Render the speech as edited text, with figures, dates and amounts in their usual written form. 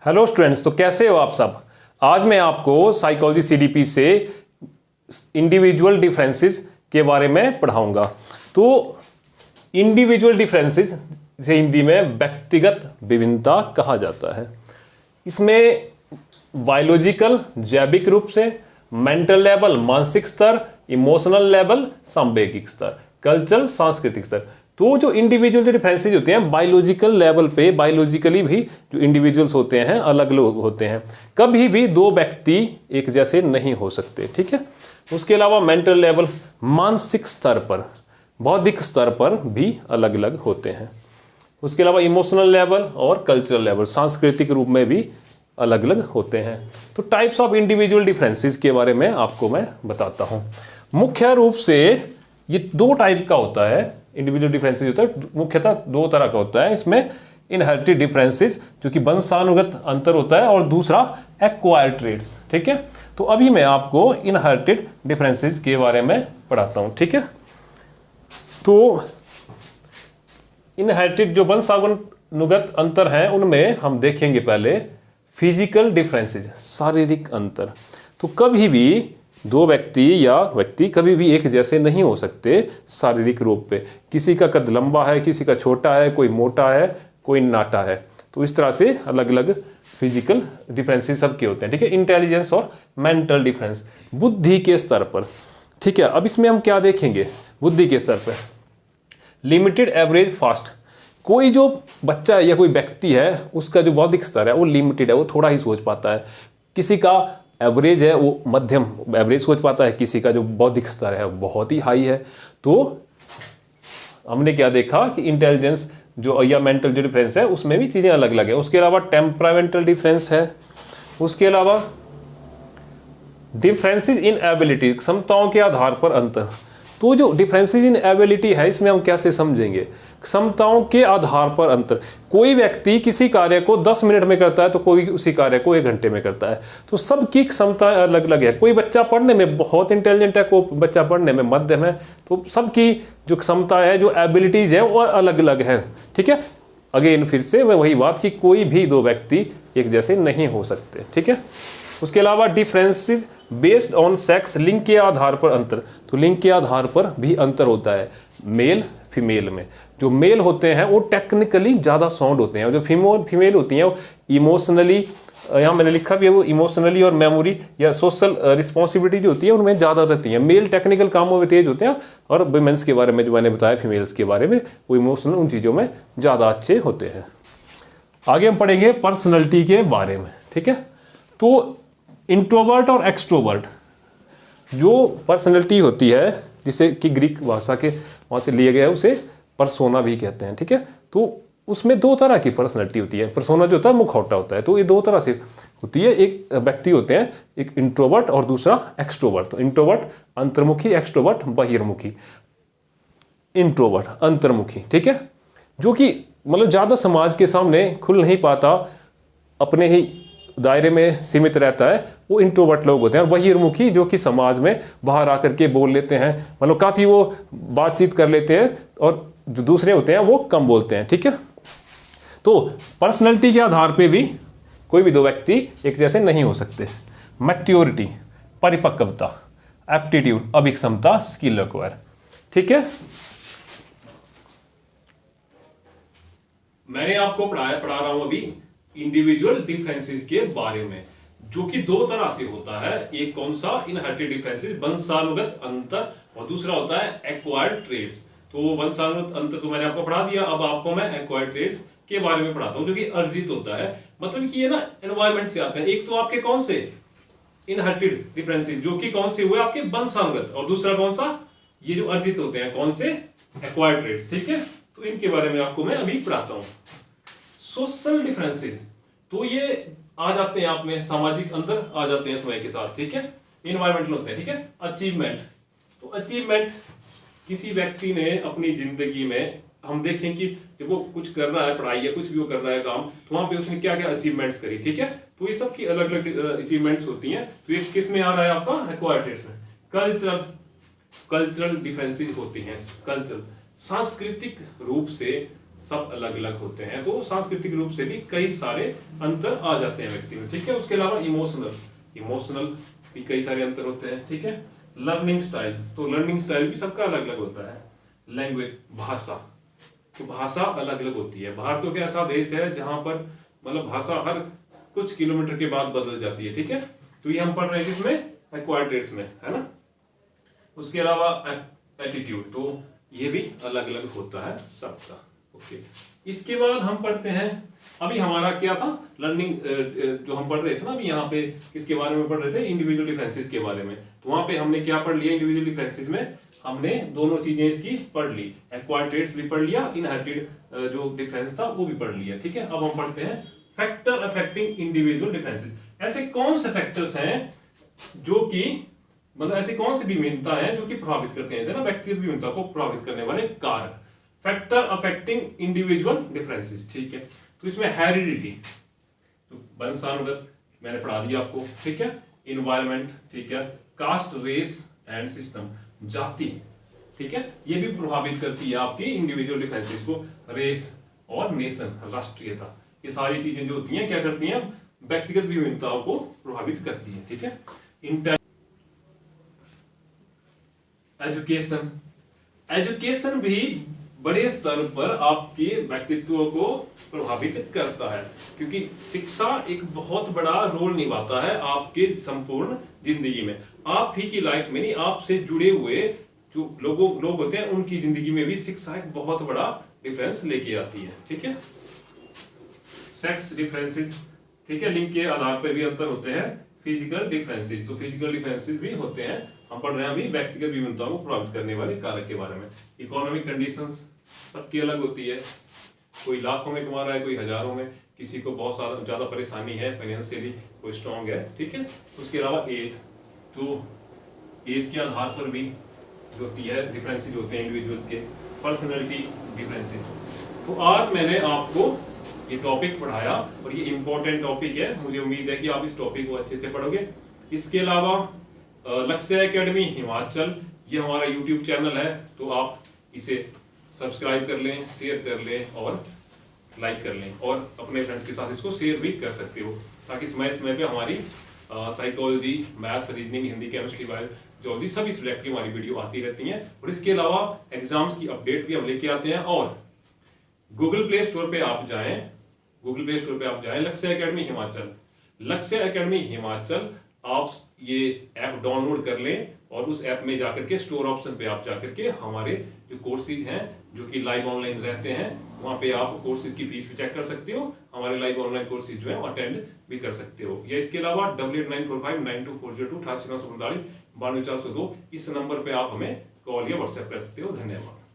Hello students, तो कैसे हो आप सब। आज मैं आपको साइकोलॉजी सीडीपी से इंडिविजुअल डिफरेंसेस के बारे में पढ़ाऊंगा। तो इंडिविजुअल डिफरेंसेस से हिंदी में व्यक्तिगत विभिन्नता कहा जाता है। इसमें बायोलॉजिकल जैविक रूप से, मेंटल लेवल मानसिक स्तर, इमोशनल लेवल सांवेगिक स्तर, कल्चरल सांस्कृतिक स्तर। तो जो इंडिविजुअल डिफरेंसेस होते हैं बायोलॉजिकल लेवल पे, बायोलॉजिकली भी जो इंडिविजुअल्स होते हैं अलग अलग होते हैं। कभी भी दो व्यक्ति एक जैसे नहीं हो सकते, ठीक है। उसके अलावा मेंटल लेवल मानसिक स्तर पर, बौद्धिक स्तर पर भी अलग अलग होते हैं। उसके अलावा इमोशनल लेवल और कल्चरल लेवल सांस्कृतिक रूप में भी अलग अलग होते हैं। तो टाइप्स ऑफ इंडिविजुअल डिफरेंसेस के बारे में आपको मैं बताता हूँ। मुख्य रूप से ये दो टाइप का होता है। इंडिविजुअल डिफरेंसेस होता है मुख्यतः दो तरह का होता है। इसमें इनहेरिटेड डिफरेंसेस जो कि वंशानुगत अंतर होता है, और दूसरा एक्वायर्ड ट्रेट्स, ठीक है। तो अभी मैं आपको इनहेरिटेड डिफरेंसेस के बारे में पढ़ाता हूँ, ठीक है। तो इनहेरिटेड जो वंशानुगत अंतर हैं उनमें हम देखेंगे पहले फिजिकल डिफरेंसेस, शारीरिक अंतर। तो कभी भी दो व्यक्ति कभी भी एक जैसे नहीं हो सकते शारीरिक रूप पे। किसी का कद लंबा है, किसी का छोटा है, कोई मोटा है, कोई नाटा है। तो इस तरह से अलग अलग फिजिकल डिफरेंसेस सबके होते हैं, ठीक है। इंटेलिजेंस और मेंटल डिफरेंस बुद्धि के स्तर पर, ठीक है। अब इसमें हम क्या देखेंगे बुद्धि के स्तर पर। लिमिटेड एवरेज फास्ट, कोई जो बच्चा है या कोई व्यक्ति है उसका जो बौद्धिक स्तर है वो लिमिटेड है, वो थोड़ा ही सोच पाता है। किसी का एवरेज है वो मध्यम एवरेज सोच पाता है, किसी का जो बौद्धिक स्तर है वो बहुत ही हाई है। तो हमने क्या देखा कि इंटेलिजेंस जो या मेंटल जो डिफरेंस है उसमें भी चीज़ें अलग अलग है। उसके अलावा टेम्परामेंटल डिफरेंस है। उसके अलावा डिफरेंसेस इन एबिलिटी, क्षमताओं के आधार पर अंतर। तो जो डिफरेंसेस इन एबिलिटी है इसमें हम कैसे समझेंगे, क्षमताओं के आधार पर अंतर। कोई व्यक्ति किसी कार्य को 10 मिनट में करता है तो कोई उसी कार्य को 1 घंटे में करता है। तो सबकी क्षमता अलग अलग है। कोई बच्चा पढ़ने में बहुत इंटेलिजेंट है, कोई बच्चा पढ़ने में मध्यम है। तो सबकी जो क्षमता है, जो एबिलिटीज है वो अलग अलग है, ठीक है। अगेन फिर से वही बात कि कोई भी दो व्यक्ति एक जैसे नहीं हो सकते, ठीक है। उसके अलावा डिफरेंसेस बेस्ड ऑन सेक्स, लिंग के आधार पर अंतर। तो लिंग के आधार पर भी अंतर होता है मेल फीमेल में। जो मेल होते हैं वो टेक्निकली ज़्यादा साउंड होते हैं, जो फीमेल होती हैं वो इमोशनली, यहाँ मैंने लिखा भी है, वो इमोशनली और मेमोरी या सोशल रिस्पॉन्सिबिलिटी जो होती है उनमें ज़्यादा रहती है। मेल टेक्निकल कामों में तेज होते हैं, और वुमेन्स के बारे में जो मैंने बताया फीमेल्स के बारे में, वो इमोशनल उन चीज़ों में ज़्यादा अच्छे होते हैं। आगे हम पढ़ेंगे पर्सनैलिटी के बारे में, ठीक है। तो इंट्रोवर्ट और एक्सट्रोवर्ट जो पर्सनैलिटी होती है, जिसे कि ग्रीक भाषा के वहाँ से लिया गया है, उसे परसोना भी कहते हैं, ठीक है। तो उसमें दो तरह की पर्सनैलिटी होती है। परसोना जो होता है मुखौटा होता है। तो ये दो तरह से होती है। एक व्यक्ति होते हैं, एक इंट्रोवर्ट और दूसरा एक्सट्रोवर्ट। तो इंट्रोवर्ट अंतर्मुखी, एक्सट्रोवर्ट बहिर्मुखी। इंट्रोवर्ट अंतर्मुखी, ठीक है, जो कि मतलब ज़्यादा समाज के सामने खुल नहीं पाता, अपने ही दायरे में सीमित रहता है, वो इंट्रोवर्ट लोग होते हैं। और बहिर्मुखी जो कि समाज में बाहर आकर के बोल लेते हैं, मतलब काफ़ी वो बातचीत कर लेते हैं, और जो दूसरे होते हैं वो कम बोलते हैं, ठीक है। तो पर्सनैलिटी के आधार पे भी कोई भी दो व्यक्ति एक जैसे नहीं हो सकते। मैच्योरिटी परिपक्वता, एप्टीट्यूड अभिक्षमता, स्किल एक्वायर, ठीक है। मैंने आपको पढ़ा रहा हूं अभी इंडिविजुअल डिफरेंसेस के बारे में, जो कि दो तरह से होता है। एक कौन सा, इनहेरिटेड डिफरेंसेस वंशानुगत अंतर, और दूसरा होता है एक्वायर्ड ट्रेट्स। तो वंशानुगत अंतर तो मैंने आपको पढ़ा दिया। अब आपको मैं एक्वायर्ड ट्रेट्स के बारे में पढ़ाता हूँ, जो कि अर्जित होता है। मतलब कि ये ना एनवायरमेंट से आता है। एक तो आपके कौन से इनहेरिटेड डिफरेंसेस जो कि कौन से हुए आपके वंशानुगत, और दूसरा कौन सा, ये जो अर्जित होते हैं कौन से, एक्वायर्ड ट्रेट्स, ठीक है। तो इनके बारे में आपको मैं अभी पढ़ाता हूँ। सोशल डिफरेंसेस, तो ये आ जाते हैं आप में, सामाजिक अंतर आ जाते हैं समय के साथ, ठीक है। इन्वायरमेंटल होते हैं, ठीक है। अचीवमेंट, तो अचीवमेंट किसी व्यक्ति ने अपनी जिंदगी में, हम देखें कि जब वो कुछ कर रहा है, पढ़ाई या कुछ भी वो कर रहा है काम, तो वहां पे उसने क्या क्या अचीवमेंट्स करी, ठीक है। तो ये सब की अलग अलग अचीवमेंट्स होती हैं। तो ये किस में आ रहा है आपका, एक्वायर्ड ट्रेट्स में। कल्चरल डिफरेंसेस होती हैं। कल्चरल सांस्कृतिक रूप से सब अलग अलग होते हैं। तो सांस्कृतिक रूप से भी कई सारे अंतर आ जाते हैं व्यक्ति में, ठीक है। उसके अलावा इमोशनल भी कई सारे अंतर होते हैं, ठीक है। लर्निंग स्टाइल, तो लर्निंग स्टाइल भी सबका अलग अलग होता है। लैंग्वेज, भाषा, तो भाषा अलग अलग होती है। भारत तो एक ऐसा देश है जहां पर मतलब भाषा हर कुछ किलोमीटर के बाद बदल जाती है, ठीक है। तो ये हम पढ़ रहे हैं किसमें, एक्वायर्ड ट्रेड्स में, है ना। उसके अलावा एटीट्यूड, तो ये भी अलग अलग होता है सबका, ओके। इसके बाद हम पढ़ते हैं, अभी हमारा क्या था, लर्निंग जो हम पढ़ रहे थे ना अभी यहाँ पे, किसके बारे में पढ़ रहे थे, इंडिविजुअल डिफरेंसेस के बारे में। तो वहां पे हमने क्या पढ़ लिया, इंडिविजुअल डिफरेंसेस में हमने दोनों चीजें इसकी पढ़ ली, एक्वायर्ड ट्रेड्स भी पढ़ लिया, इनहेरिटेड जो डिफरेंस था वो भी पढ़ लिया, ठीक है। अब हम पढ़ते हैं फैक्टर अफेक्टिंग इंडिविजुअल डिफरेंसेस। ऐसे कौन से फैक्टर्स हैं जो कि मतलब ऐसी कौन सी विभिन्नता है जो कि प्रभावित करते हैं, ना व्यक्तिगत विभिन्नता को प्रभावित करने वाले कारक, फैक्टर अफेक्टिंग इंडिविजुअल डिफरेंसेस, ठीक है। तो इसमें हेरिडिटी, तो वंशानुगत मैंने पढ़ा दिया आपको, ठीक है। इन्वायरमेंट, ठीक है। कास्ट, रेस एंड सिस्टम, जाति, ठीक है, ये भी प्रभावित करती है आपकी इंडिविजुअल डिफरेंसेस को। रेस और नेशन, राष्ट्रीयता, ये सारी चीजें जो होती हैं क्या करती हैं, व्यक्तिगत विभिन्नताओं को प्रभावित करती है, ठीक है। एजुकेशन भी बड़े स्तर पर आपके व्यक्तित्व को प्रभावित करता है, क्योंकि शिक्षा एक बहुत बड़ा रोल निभाता है आपके संपूर्ण जिंदगी में। आप ही की लाइफ में नहीं, आपसे जुड़े हुए जो लोग होते हैं उनकी जिंदगी में भी शिक्षा एक बहुत बड़ा डिफरेंस लेके आती है, ठीक है। सेक्स डिफरेंसेस, ठीक है, लिंग के आधार पर भी अंतर होते हैं। फिजिकल डिफरेंसेस, तो फिजिकल डिफरेंसेस भी होते हैं। हम पढ़ रहे हैं अभी व्यक्तिगत विभिन्नताओं को प्रभावित करने वाले कारक के बारे में। इकोनॉमिक कंडीशंस सबकी अलग होती है, कोई लाखों में कमा रहा है, कोई हजारों में, किसी को बहुत ज्यादा परेशानी है फाइनेंशियली, कोई स्ट्रॉन्ग है, ठीक है। उसके अलावा एज, तो एज के आधार पर भी जो होती है डिफरेंसेस होते हैं इंडिविजुअल के। पर्सनैलिटी डिफरेंसेस, तो आज मैंने आपको ये टॉपिक पढ़ाया और ये इंपॉर्टेंट टॉपिक है, मुझे उम्मीद है कि आप इस टॉपिक को अच्छे से पढ़ोगे। इसके अलावा लक्ष्य एकेडमी हिमाचल, ये हमारा यूट्यूब चैनल है, तो आप इसे सब्सक्राइब कर लें, शेयर कर लें और लाइक कर लें, और अपने फ्रेंड्स के साथ इसको शेयर भी कर सकते हो, ताकि समय पे हमारी psychology, math, reasoning, Hindi, chemistry, biology सभी सब्जेक्ट की हमारी वीडियो आती रहती हैं। और इसके अलावा एग्जाम्स की अपडेट भी हम लेके आते हैं। और गूगल प्ले स्टोर पे आप जाएं, लक्ष्य एकेडमी हिमाचल, लक्ष्य एकेडमी हिमाचल, आप ये ऐप डाउनलोड कर लें और उस ऐप में जाकर के स्टोर ऑप्शन पे आप जाकर के हमारे जो कोर्सेज हैं जो कि लाइव ऑनलाइन रहते हैं, वहां पे आप कोर्सेज की फीस भी चेक कर सकते हो, हमारे लाइव ऑनलाइन कोर्सेज जो है अटेंड भी कर सकते हो। या इसके अलावा 8894592402 88 942 92 402 इस नंबर पे आप हमें कॉल या व्हाट्सएप कर सकते हो। धन्यवाद।